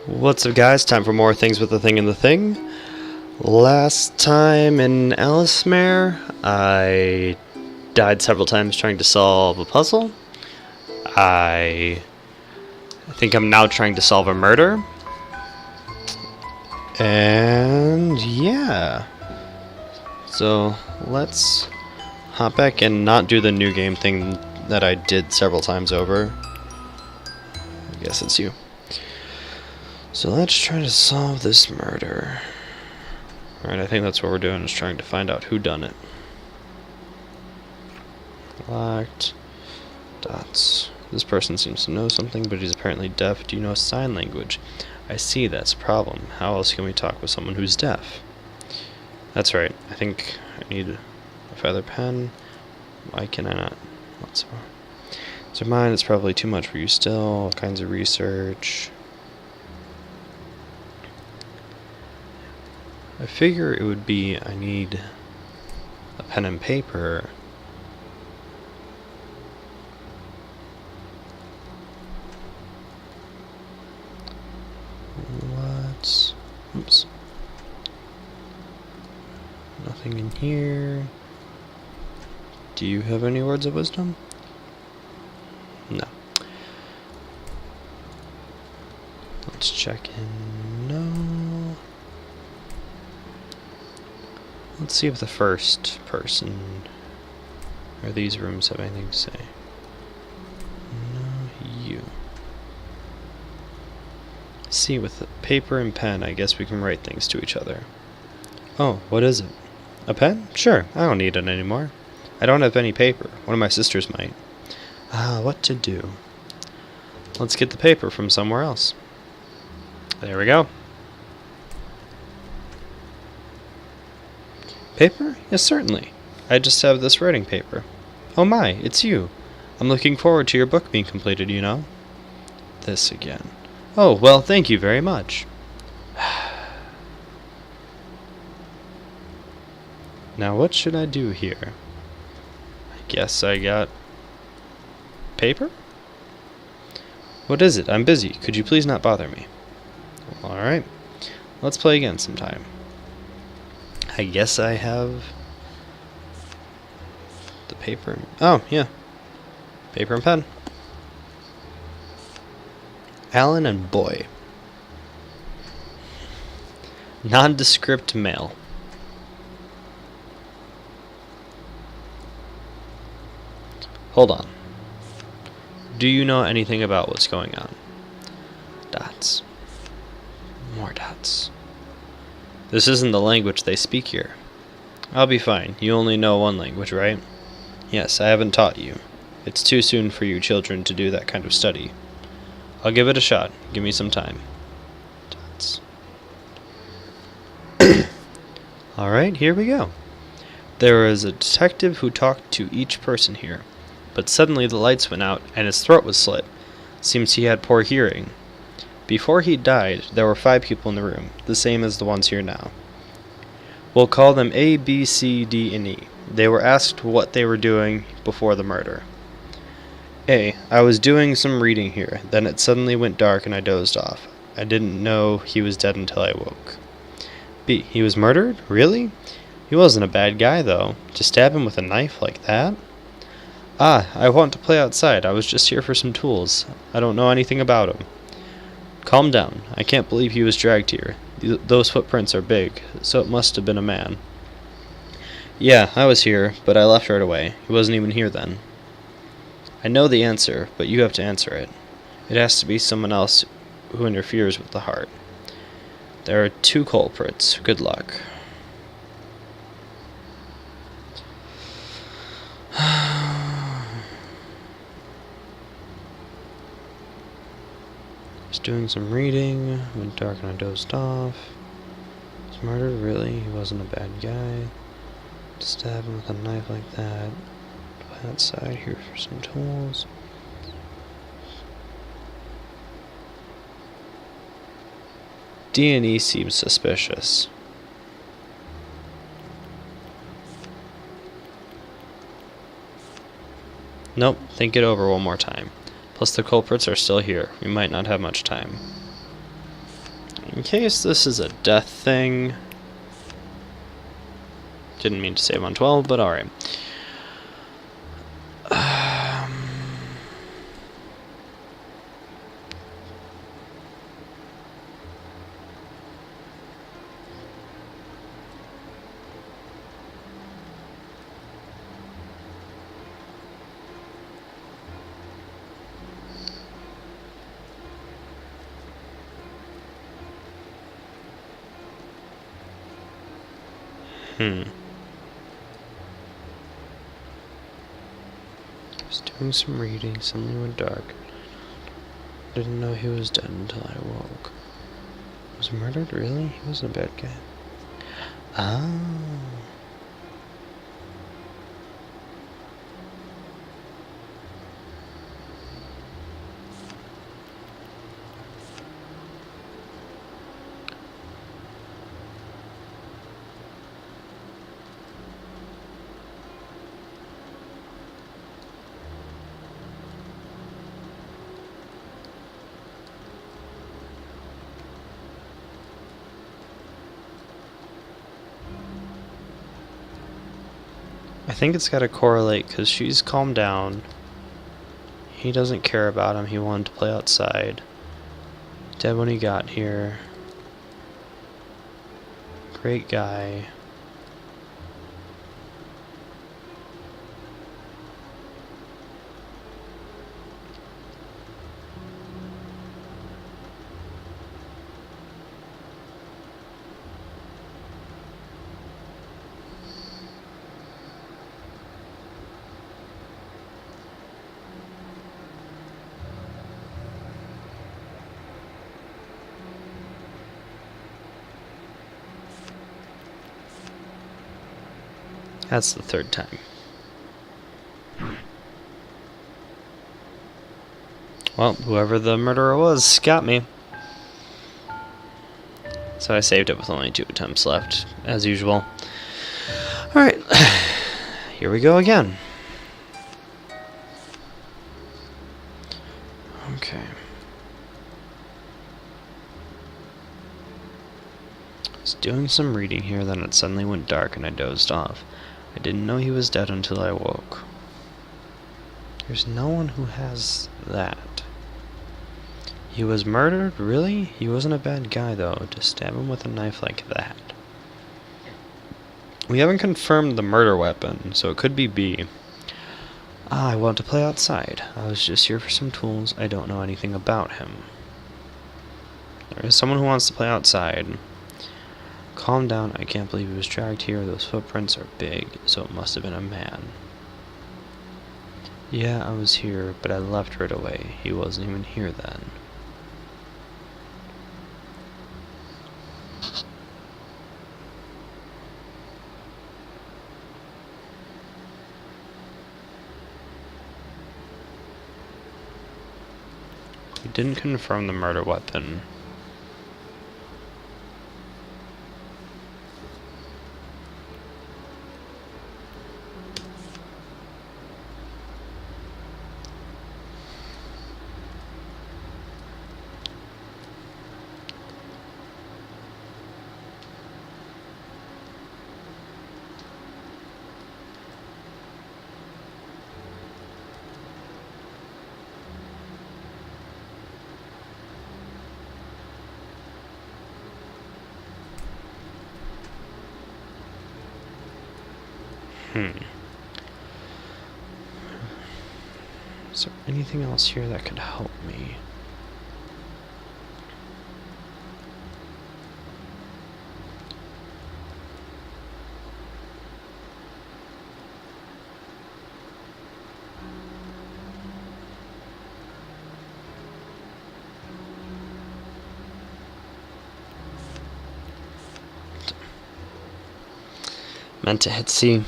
What's up, guys? Time for more things with the thing and the thing. Last time in Alicemare, I died several times trying to solve a puzzle. I think I'm now trying to solve a murder. And yeah. So let's hop back and not do the new game thing that I did several times over. I guess it's you. So let's try to solve this murder. Alright, I think that's what we're doing, is trying to find out who done it. Locked. Dots. This person seems to know something, but he's apparently deaf. Do you know sign language? I see, that's a problem. How else can we talk with someone who's deaf? That's right. I think I need a feather pen. Why can I not? What's more? So mine, it's probably too much for you still. All kinds of research. I figure it would be, I need a pen and paper. What? Oops. Nothing in here. Do you have any words of wisdom? No. Let's check in. No. Let's see if the first person or these rooms have anything to say. No, you. See, with paper and pen, I guess we can write things to each other. Oh, what is it? A pen? Sure, I don't need it anymore. I don't have any paper. One of my sisters might. What to do? Let's get the paper from somewhere else. There we go. Paper? Yes, certainly. I just have this writing paper. Oh my, it's you. I'm looking forward to your book being completed, you know. This again. Oh, well, thank you very much. Now, what should I do here? I guess I got paper? What is it? I'm busy. Could you please not bother me? Alright. Let's play again sometime. I guess I have the paper. Oh, yeah. Paper and pen. Alan and Boy. Nondescript male. Hold on. Do you know anything about what's going on? Dots. More dots. This isn't the language they speak here. I'll be fine. You only know one language, right? Yes, I haven't taught you. It's too soon for you children to do that kind of study. I'll give it a shot. Give me some time. Dots. Alright, here we go. There was a detective who talked to each person here, but suddenly the lights went out and his throat was slit. Seems he had poor hearing. Before he died, there were 5 people in the room, the same as the ones here now. We'll call them A, B, C, D, and E. They were asked what they were doing before the murder. A. I was doing some reading here, then it suddenly went dark and I dozed off. I didn't know he was dead until I woke. B. He was murdered? Really? He wasn't a bad guy, though. To stab him with a knife like that? Ah, I want to play outside. I was just here for some tools. I don't know anything about him. Calm down. I can't believe he was dragged here. Those footprints are big, so it must have been a man. Yeah, I was here, but I left right away. He wasn't even here then. I know the answer, but you have to answer it. It has to be someone else who interferes with the heart. There are 2 culprits. Good luck. Doing some reading, went dark and I dozed off. Was murdered? Really? He wasn't a bad guy. To stab him with a knife like that. Play outside here for some tools. D&E seems suspicious. Nope, think it over one more time. Plus the culprits are still here. We might not have much time. In case this is a death thing. Didn't mean to save on 12, but alright. Was doing some reading, suddenly went dark. Didn't know he was dead until I woke. Was he murdered? Really? He wasn't a bad guy. Oh. I think it's got to correlate because she's calmed down. He doesn't care about him. He wanted to play outside. Dead when he got here. Great guy. That's the third time. Well, whoever the murderer was got me. So I saved it with only 2 attempts left, as usual. Alright, here we go again. Okay. I was doing some reading here, then it suddenly went dark and I dozed off. I didn't know he was dead until I woke. There's no one who has that. He was murdered? Really? He wasn't a bad guy, though, to stab him with a knife like that. We haven't confirmed the murder weapon, so it could be B. I want to play outside. I was just here for some tools. I don't know anything about him. There is someone who wants to play outside. Calm down, I can't believe he was dragged here. Those footprints are big, so it must have been a man. Yeah, I was here, but I left right away. He wasn't even here then. We didn't confirm the murder weapon. Is there anything else here that could help me? Meant to hit C.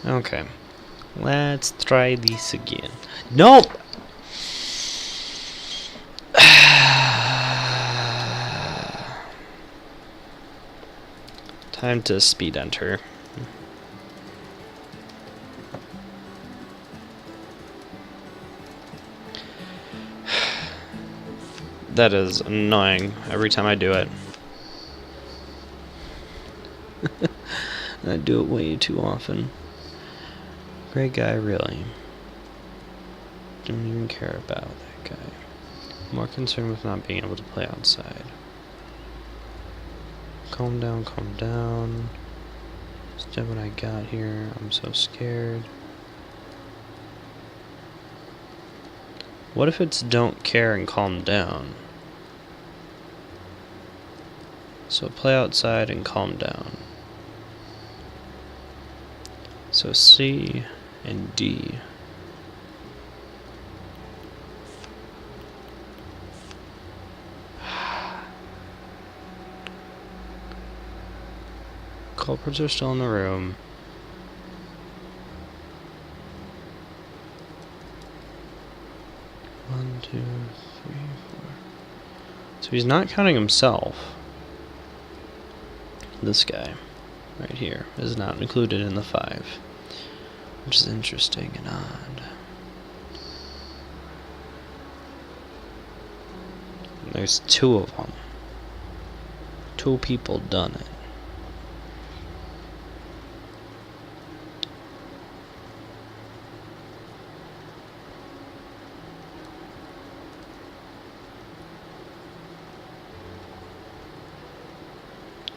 Okay. Let's try this again. Nope! Time to speed enter. That is annoying every time I do it. I do it way too often. Great guy, really. Don't even care about that guy. More concerned with not being able to play outside. Calm down, calm down. Is that what I got here? I'm so scared. What if it's don't care and calm down? So play outside and calm down. So C and D. Culprits are still in the room. One, two, three, four. So he's not counting himself. This guy, right here, is not included in the 5. Which is interesting and odd. There's 2 of them. 2 people done it.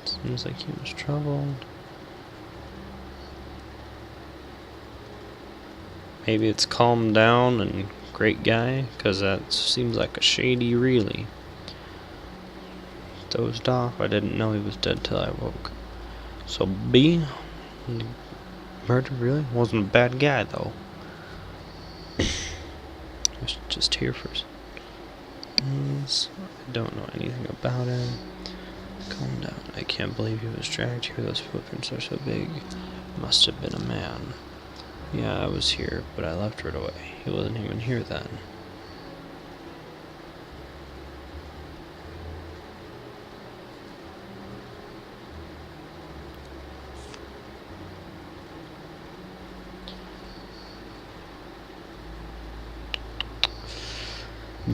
Seems like he was troubled. Maybe it's calm down and great guy, because that seems like a shady really. Dozed off. I didn't know he was dead till I woke. So B, murder really? Wasn't a bad guy though. Was just here first. I don't know anything about him. Calm down. I can't believe he was dragged here. Those footprints are so big. Must have been a man. Yeah, I was here, but I left right away. He wasn't even here then.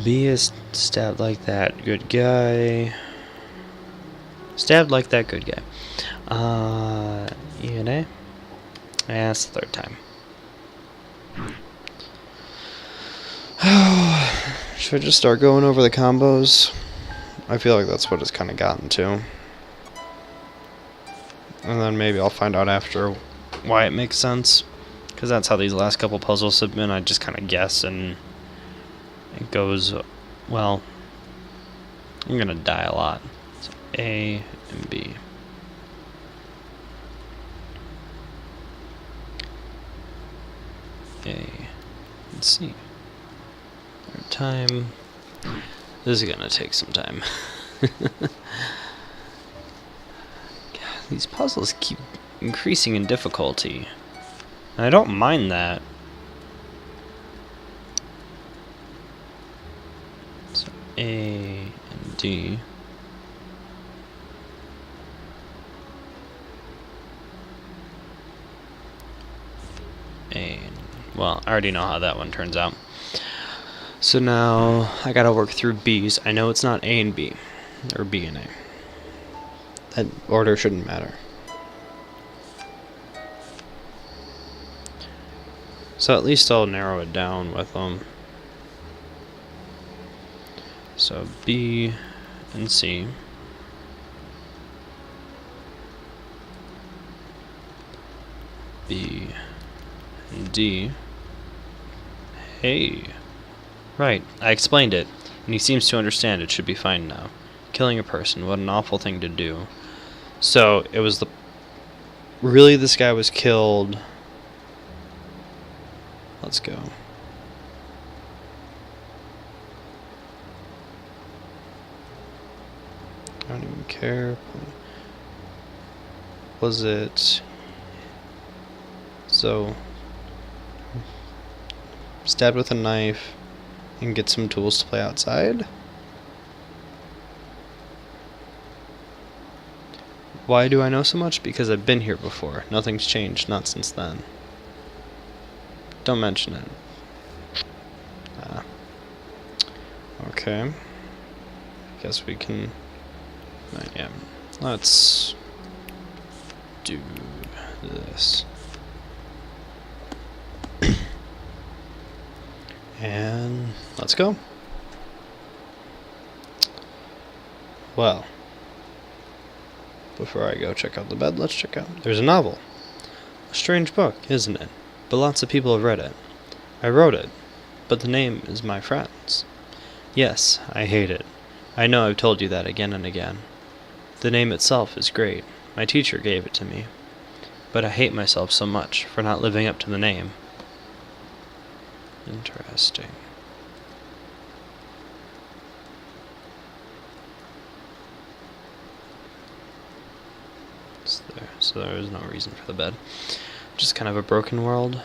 B is stabbed like that. Good guy. Stabbed like that. Good guy. ENA? Yeah, it's the 3rd time. Should I just start going over the combos? I feel like that's what it's kind of gotten to. And then maybe I'll find out after why it makes sense. Because that's how these last couple puzzles have been. I just kind of guess and it goes, well, I'm going to die a lot. So A and B. A and C. 3rd time. This is gonna take some time. God, these puzzles keep increasing in difficulty. And I don't mind that. So A and D. A. Well, I already know how that one turns out. So now I gotta work through B's. I know it's not A and B, or B and A. That order shouldn't matter. So at least I'll narrow it down with them. So B and C. B and D. Hey. Right, I explained it, and he seems to understand it should be fine now. Killing a person, what an awful thing to do. So, it was the... Really, this guy was killed... Let's go. I don't even care. Was it... So... Stabbed with a knife... And get some tools to play outside. Why do I know so much? Because I've been here before. Nothing's changed, not since then. Don't mention it. Okay. guess we can... yeah. Let's do this. And let's go. Well, before I go check out the bed, let's check out... There's a novel. A strange book, isn't it? But lots of people have read it. I wrote it, but the name is my friend's. Yes, I hate it. I know I've told you that again and again. The name itself is great. My teacher gave it to me. But I hate myself so much for not living up to the name. Interesting. So there is no reason for the bed. Just kind of a broken world.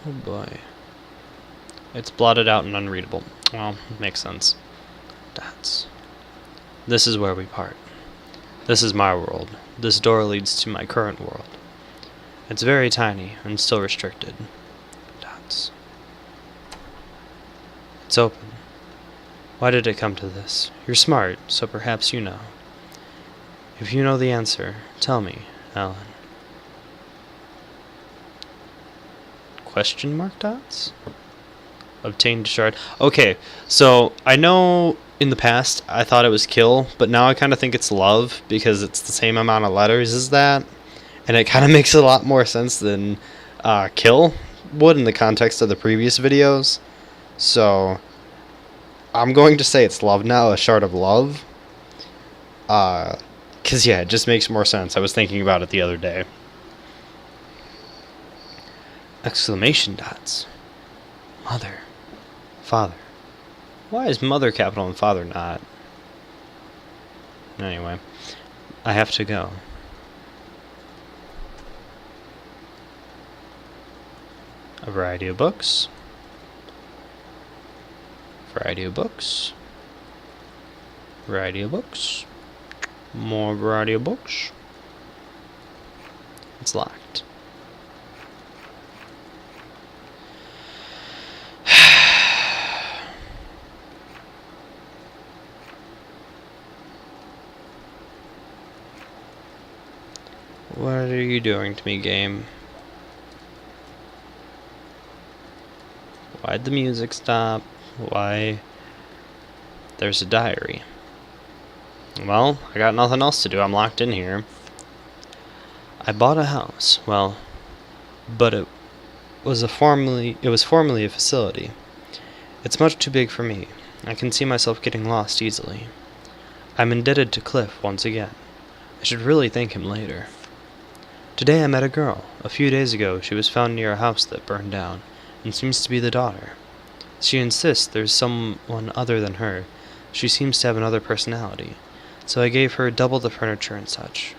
Oh boy. It's blotted out and unreadable. Well, makes sense. Dots. This is where we part. This is my world. This door leads to my current world. It's very tiny and still restricted. Dots. It's open. Why did it come to this? You're smart, so perhaps you know. If you know the answer, tell me, Alan. Question mark dots? Obtained shard. Okay, so I know in the past I thought it was kill, but now I kind of think it's love because it's the same amount of letters as that. And it kind of makes a lot more sense than kill would in the context of the previous videos. So I'm going to say it's love now, a shard of love. Because, yeah, it just makes more sense. I was thinking about it the other day. Exclamation dots. Mother. Father. Why is mother capital and father not? Anyway, I have to go. A variety of books. Variety of books. Variety of books. More variety of books. It's locked. What are you doing to me, game? Why'd the music stop? Why? There's a diary. Well, I got nothing else to do. I'm locked in here. I bought a house. Well, but it was formerly a facility. It's much too big for me. I can see myself getting lost easily. I'm indebted to Cliff once again. I should really thank him later. Today I met a girl. A few days ago she was found near a house that burned down, and seems to be the daughter. She insists there's someone other than her. She seems to have another personality, so I gave her double the furniture and such.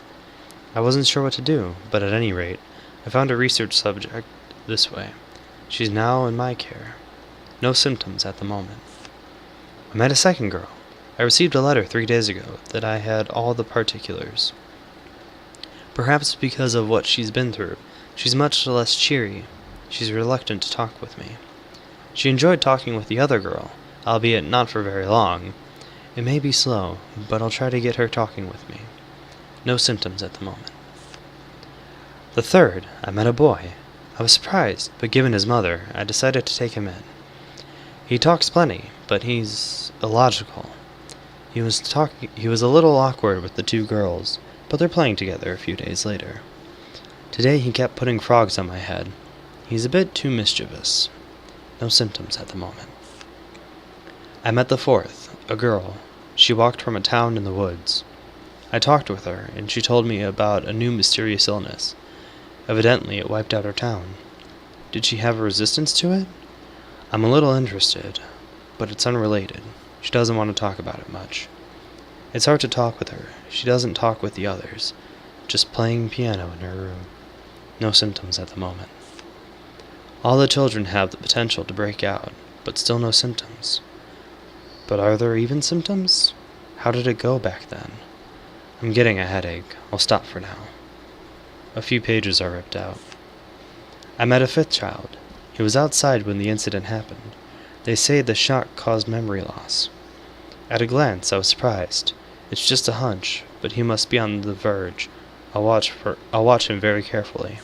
I wasn't sure what to do, but at any rate, I found a research subject this way. She's now in my care. No symptoms at the moment. I met a second girl. I received a letter 3 days ago that I had all the particulars. Perhaps because of what she's been through, she's much less cheery. She's reluctant to talk with me. She enjoyed talking with the other girl, albeit not for very long. It may be slow, but I'll try to get her talking with me. No symptoms at the moment. The third, I met a boy. I was surprised, but given his mother, I decided to take him in. He talks plenty, but he's illogical. He was a little awkward with the two girls, but they're playing together a few days later. Today he kept putting frogs on my head. He's a bit too mischievous. No symptoms at the moment. I met the fourth, a girl. She walked from a town in the woods. I talked with her, and she told me about a new mysterious illness. Evidently it wiped out her town. Did she have a resistance to it? I'm a little interested, but it's unrelated. She doesn't want to talk about it much. It's hard to talk with her. She doesn't talk with the others. Just playing piano in her room. No symptoms at the moment. All the children have the potential to break out, but still no symptoms. But are there even symptoms? How did it go back then? I'm getting a headache. I'll stop for now. A few pages are ripped out. I met a fifth child. He was outside when the incident happened. They say the shock caused memory loss. At a glance, I was surprised. It's just a hunch, but he must be on the verge. I'll watch him very carefully.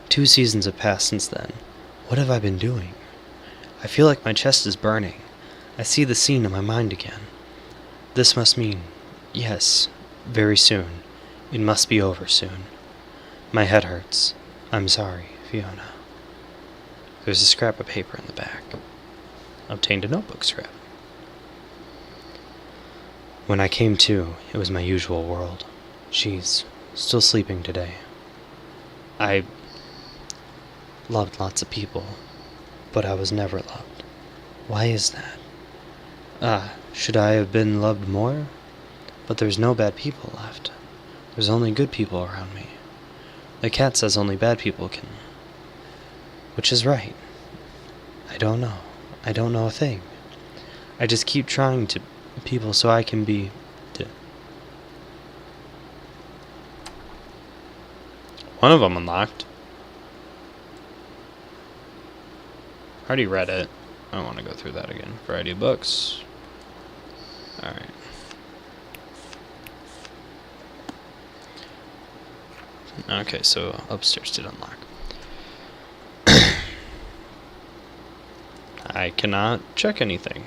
2 seasons have passed since then. What have I been doing? I feel like my chest is burning. I see the scene in my mind again. This must mean, yes, very soon. It must be over soon. My head hurts. I'm sorry, Fiona. There's a scrap of paper in the back. Obtained a notebook scrap. When I came to, it was my usual world. She's still sleeping today. I loved lots of people, but I was never loved. Why is that? Should I have been loved more? But there's no bad people left. There's only good people around me. The cat says only bad people can. Which is right. I don't know. I don't know a thing. I just keep trying to people so I can be. One of them unlocked. I already read it. I don't want to go through that again. Variety of books. Alright. Okay, so upstairs did unlock. I cannot check anything.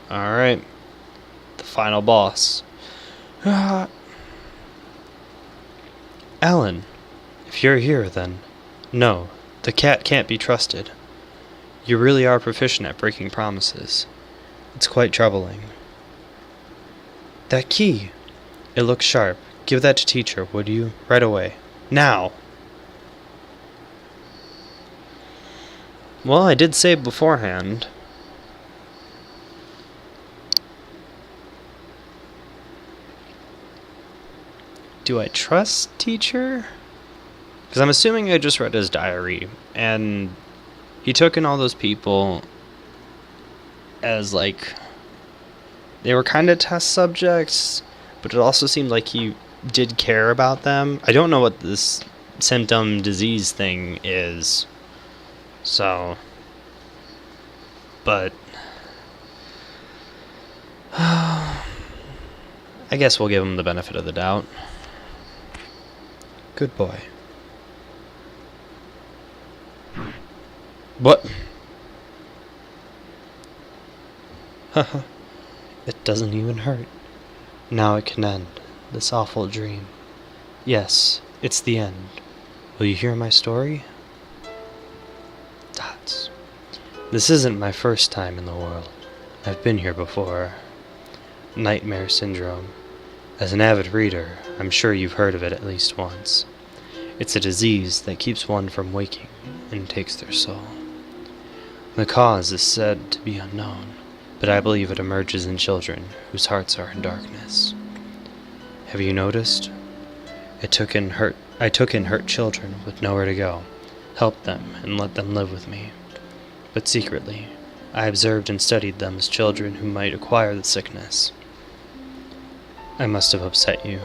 Alright. The final boss. Alan, if you're here, then no, the cat can't be trusted. You really are proficient at breaking promises. It's quite troubling. That key! It looks sharp. Give that to teacher, would you? Right away. Now! Well, I did say beforehand. Do I trust teacher? Because I'm assuming I just read his diary, and he took in all those people as, like, they were kind of test subjects, but it also seemed like he did care about them. I don't know what this symptom disease thing is, so, but I guess we'll give him the benefit of the doubt. Good boy. What? Haha. It doesn't even hurt. Now it can end. This awful dream. Yes, it's the end. Will you hear my story? Dots. This isn't my first time in the world. I've been here before. Nightmare syndrome. As an avid reader, I'm sure you've heard of it at least once. It's a disease that keeps one from waking and takes their soul. The cause is said to be unknown, but I believe it emerges in children whose hearts are in darkness. Have you noticed? I took in hurt children with nowhere to go, helped them, and let them live with me. But secretly, I observed and studied them as children who might acquire the sickness. I must have upset you.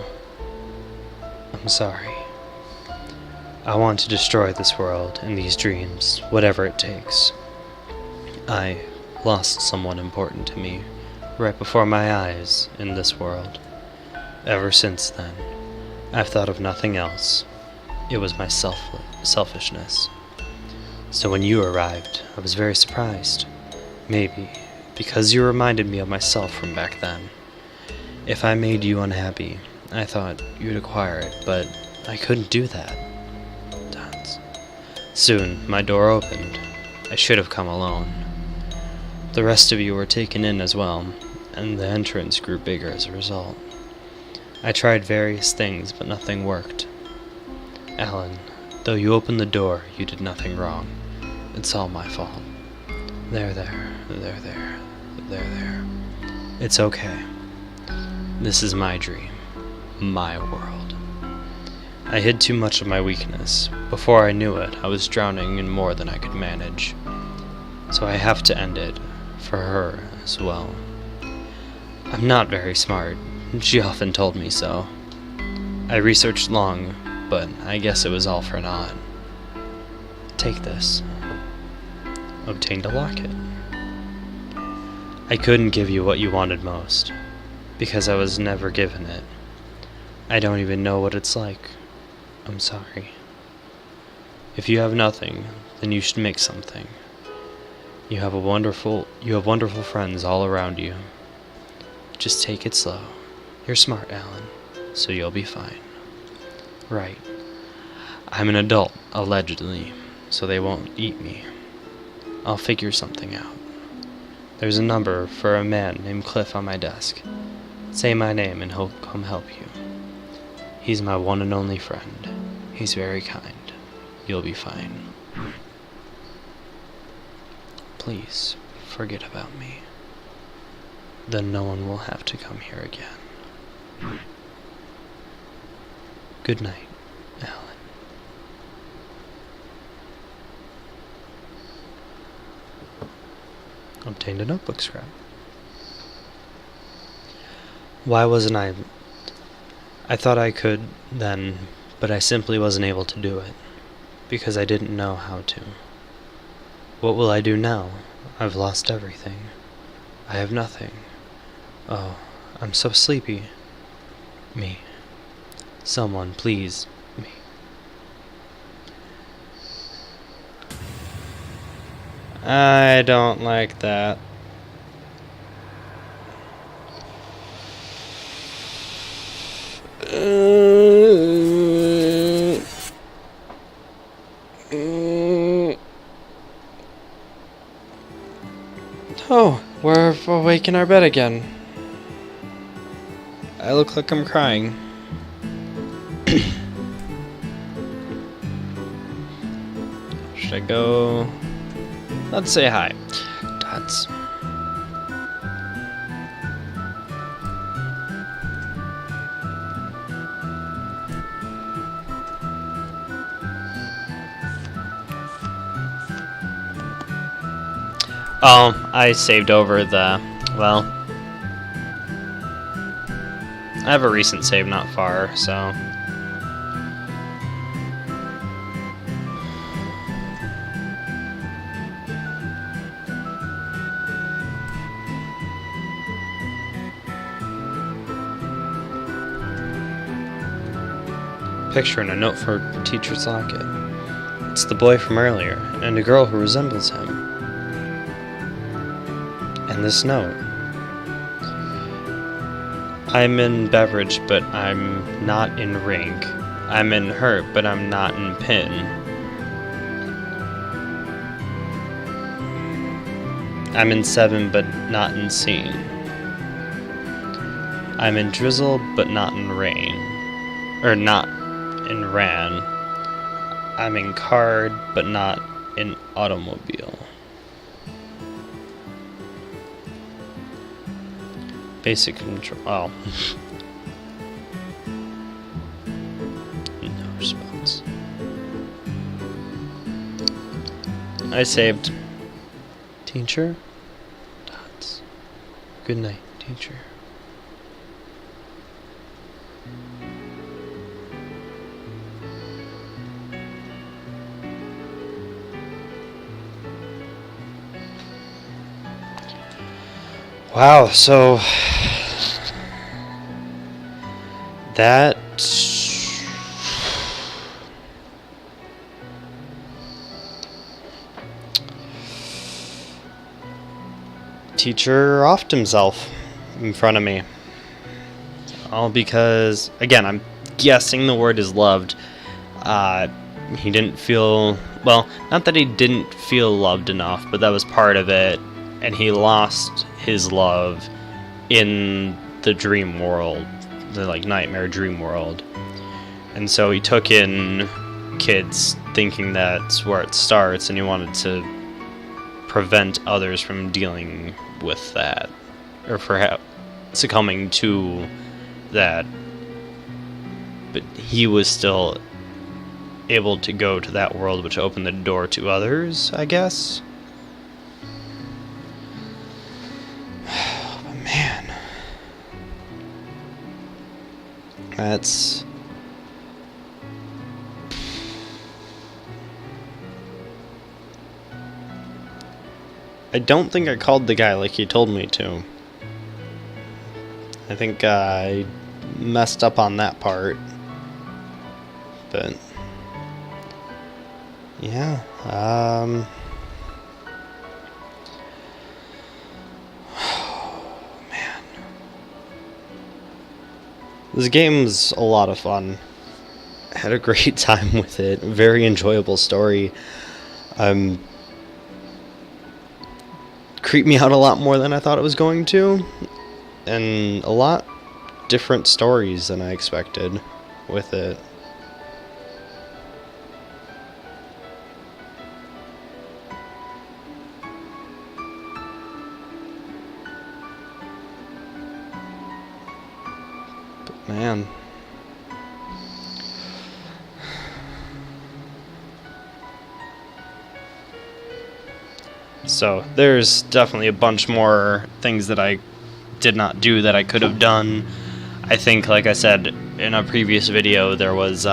I'm sorry. I want to destroy this world and these dreams, whatever it takes. I lost someone important to me right before my eyes in this world. Ever since then, I've thought of nothing else. It was my selfishness. So when you arrived, I was very surprised. Maybe because you reminded me of myself from back then. If I made you unhappy, I thought you'd acquire it, but I couldn't do that. Dots. Soon, my door opened. I should have come alone. The rest of you were taken in as well, and the entrance grew bigger as a result. I tried various things, but nothing worked. Alan, though you opened the door, you did nothing wrong. It's all my fault. There. It's okay. This is my dream. My world. I hid too much of my weakness. Before I knew it, I was drowning in more than I could manage. So I have to end it. For her as well. I'm not very smart. She often told me so. I researched long, but I guess it was all for naught. Take this. Obtained a locket. I couldn't give you what you wanted most, because I was never given it. I don't even know what it's like. I'm sorry. If you have nothing, then you should make something. You have wonderful friends all around you. Just take it slow. You're smart, Alan, so you'll be fine. Right. I'm an adult, allegedly, so they won't eat me. I'll figure something out. There's a number for a man named Cliff on my desk. Say my name and he'll come help you. He's my one and only friend. He's very kind. You'll be fine. Please, forget about me. Then no one will have to come here again. Good night, Alan. Obtained a notebook scrap. Why wasn't I thought I could then, but I simply wasn't able to do it, because I didn't know how to. What will I do now? I've lost everything. I have nothing. Oh, I'm so sleepy. Me. Someone, please, me. I don't like that. Oh, we're awake in our bed again. I look like I'm crying. Should I go? Let's say hi. Dots. Oh, I saved over the, well, I have a recent save not far, so. Picture and a note for teacher's locket. It's the boy from earlier, and a girl who resembles him. And this note. I'm in beverage, but I'm not in rink. I'm in hurt, but I'm not in pin. I'm in 7, but not in scene. I'm in drizzle, but not in rain. Or not in ran. I'm in card, but not in automobile. Basic control. Oh. No response. I saved. Teacher? Dots. Good night, teacher. Wow, so that teacher offed himself in front of me. All because, again, I'm guessing the word is loved. He didn't feel, well, not that he didn't feel loved enough, but that was part of it. And he lost his love in the dream world, the like nightmare dream world. And so he took in kids thinking that's where it starts, and he wanted to prevent others from dealing with that, or perhaps succumbing to that. But he was still able to go to that world, which opened the door to others, I guess. But man, I don't think I called the guy like he told me to. I think I messed up on that part. But yeah, man. This game's a lot of fun. I had a great time with it. Very enjoyable story. Creeped me out a lot more than I thought it was going to. And a lot different stories than I expected with it. But man. So there's definitely a bunch more things that I did not do that I could have done. I think, like I said in a previous video, there was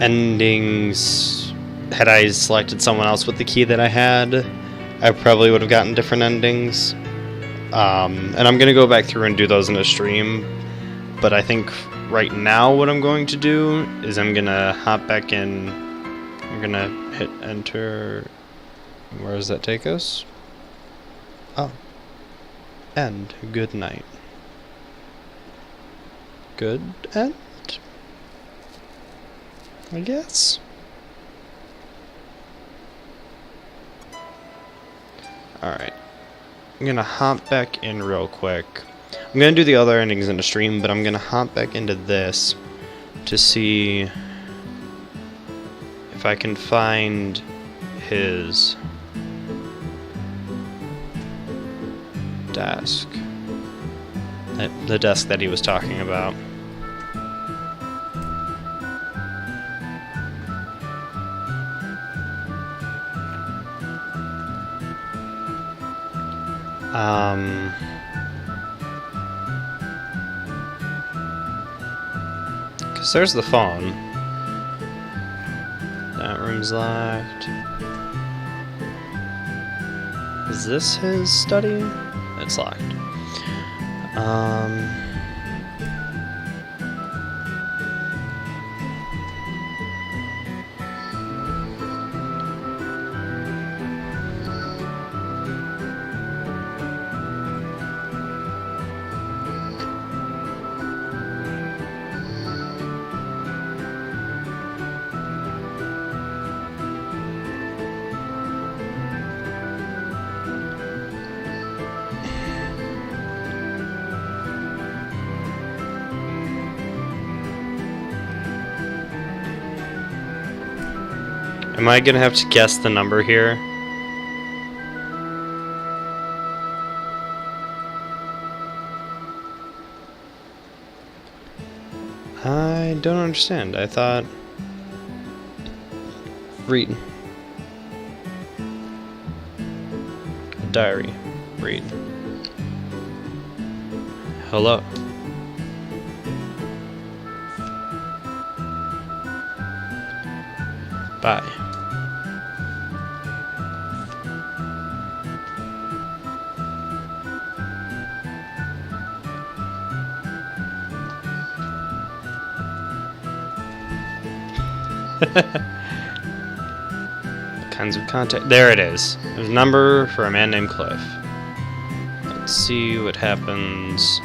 endings. Had I selected someone else with the key that I had, I probably would have gotten different endings. And I'm going to go back through and do those in a stream. But I think right now what I'm going to do is I'm going to hop back in. I'm going to hit enter. Where does that take us? Oh. End. Good night. Good end? I guess. Alright. I'm gonna hop back in real quick. I'm gonna do the other endings in the stream, but I'm gonna hop back into this to see if I can find his desk. The desk that he was talking about. Because there's the phone. That room's locked. Is this his study? It's locked. Am I gonna have to guess the number here? I don't understand. I thought... Read. A diary. Read. Hello. Bye. Kinds of contact. There it is. There's a number for a man named Cliff. Let's see what happens.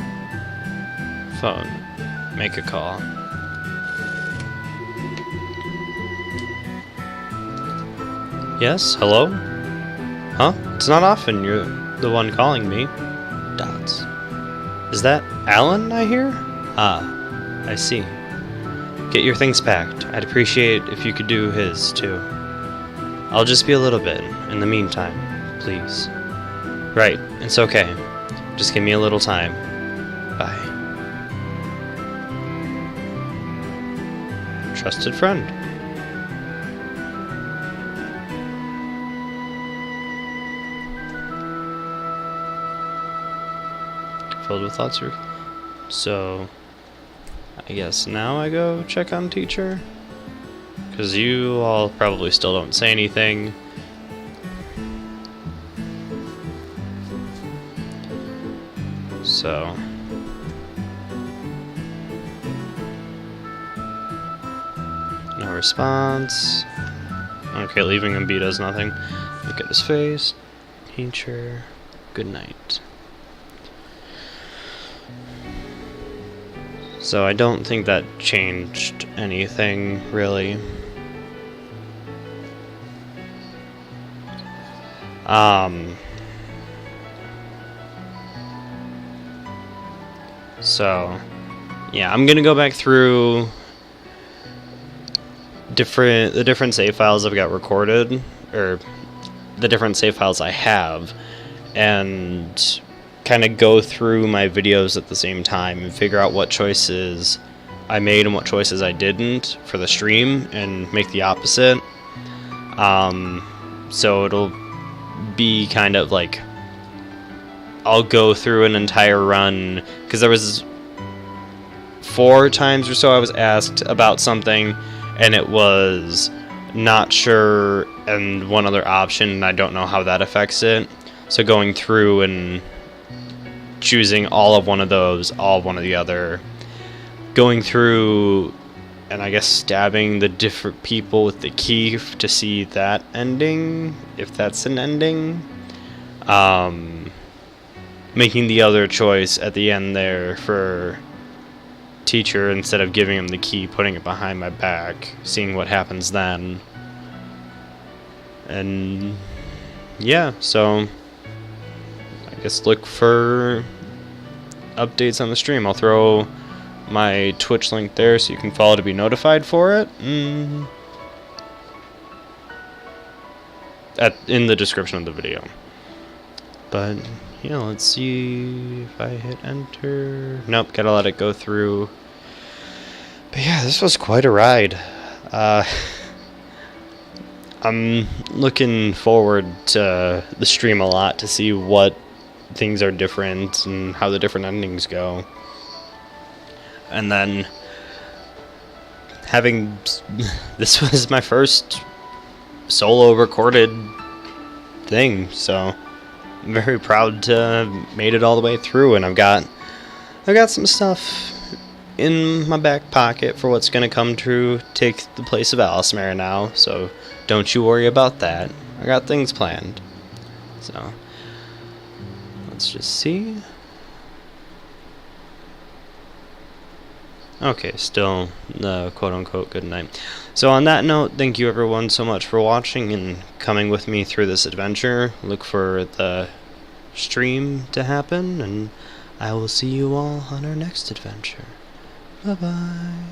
Phone. Make a call. Yes, hello? Huh? It's not often you're the one calling me. Dots. Is that Alan I hear? Ah, I see. Get your things packed. I'd appreciate if you could do his, too. I'll just be a little bit, in the meantime, please. Right, it's okay. Just give me a little time. Bye. Trusted friend. Filled with thoughts. So, I guess now I go check on teacher? Because you all probably still don't say anything. So no response. Okay, leaving him be does nothing. Look at his face. Teacher. Good night. So I don't think that changed anything, really. So, yeah, I'm gonna go back through the different save files I've got recorded, or the different save files I have, and kind of go through my videos at the same time and figure out what choices I made and what choices I didn't for the stream, and make the opposite. So it'll be kind of like I'll go through an entire run, because there was 4 times or so I was asked about something and it was not sure and one other option, and I don't know how that affects it. So going through and choosing all of one of those, all of one of the other, going through and I guess stabbing the different people with the key to see that ending, if that's an ending. Making the other choice at the end there for teacher, instead of giving him the key, putting it behind my back, seeing what happens then. And yeah, so I guess look for updates on the stream. I'll throw my Twitch link there so you can follow to be notified for it. In the description of the video. But yeah, let's see if I hit enter. Nope, gotta let it go through. But yeah, this was quite a ride. I'm looking forward to the stream a lot to see what things are different and how the different endings go. And then having this was my first solo recorded thing, so I'm very proud to have made it all the way through, and I've got some stuff in my back pocket for what's gonna come to take the place of Alicemare now, so don't you worry about that. I got things planned. So let's just see. Okay, still the quote-unquote good night. So on that note, thank you everyone so much for watching and coming with me through this adventure. Look for the stream to happen, and I will see you all on our next adventure. Bye-bye.